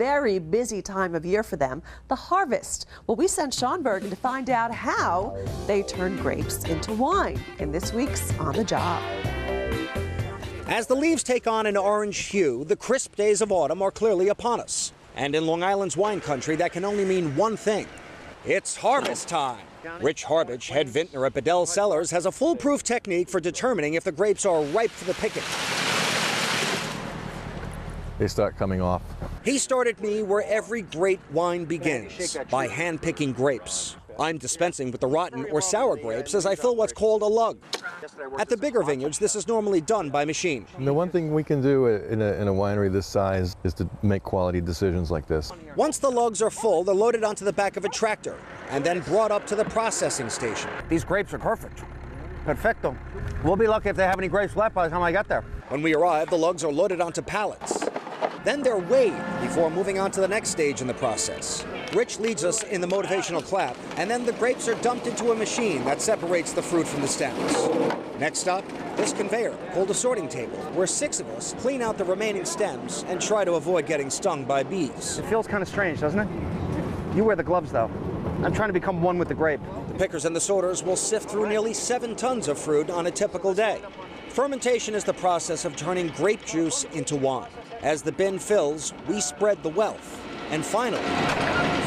very busy time of year for them, the harvest. Well, we sent Sean Bergen to find out how they turn grapes into wine in this week's On the Job. As the leaves take on an orange hue, the crisp days of autumn are clearly upon us. And in Long Island's wine country, that can only mean one thing. It's harvest time. Rich Harbage, head vintner at Bedell Cellars, has a foolproof technique for determining if the grapes are ripe for the picking. They start coming off. He started me where every great wine begins, by hand-picking grapes. I'm dispensing with the rotten or sour grapes as I fill what's called a lug. At the bigger vineyards, this is normally done by machine. And the one thing we can do in a winery this size is to make quality decisions like this. Once the lugs are full, they're loaded onto the back of a tractor and then brought up to the processing station. These grapes are perfect. Perfecto. We'll be lucky if they have any grapes left by the time I get there. When we arrive, the lugs are loaded onto pallets. Then they're weighed before moving on to the next stage in the process. Rich leads us in the motivational clap, and then the grapes are dumped into a machine that separates the fruit from the stems. Next up, this conveyor, called a sorting table, where 6 of us clean out the remaining stems and try to avoid getting stung by bees. It feels kind of strange, doesn't it? You wear the gloves, though. I'm trying to become one with the grape. The pickers and the sorters will sift through nearly 7 tons of fruit on a typical day. Fermentation is the process of turning grape juice into wine. As the bin fills, we spread the wealth. And finally,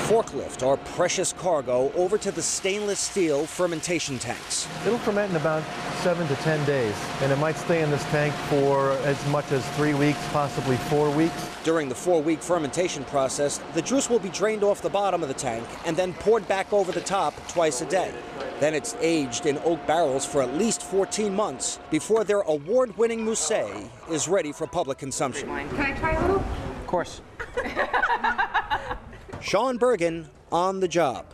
forklift our precious cargo over to the stainless steel fermentation tanks. It'll ferment in about 7 to 10 days, and it might stay in this tank for as much as 3 weeks, possibly 4 weeks. During the 4-week fermentation process, the juice will be drained off the bottom of the tank and then poured back over the top twice a day. Then it's aged in oak barrels for at least 14 months before their award-winning Mousset is ready for public consumption. Can I try a little? Of course. Sean Bergen, On the Job.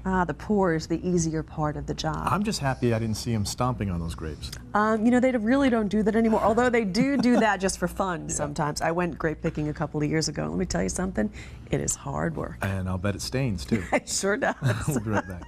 The pour is the easier part of the job. I'm just happy I didn't see him stomping on those grapes. You know, they really don't do that anymore, although they do that just for fun sometimes. I went grape picking a couple of years ago. Let me tell you something, it is hard work. And I'll bet it stains, too. It sure does. We'll be right back.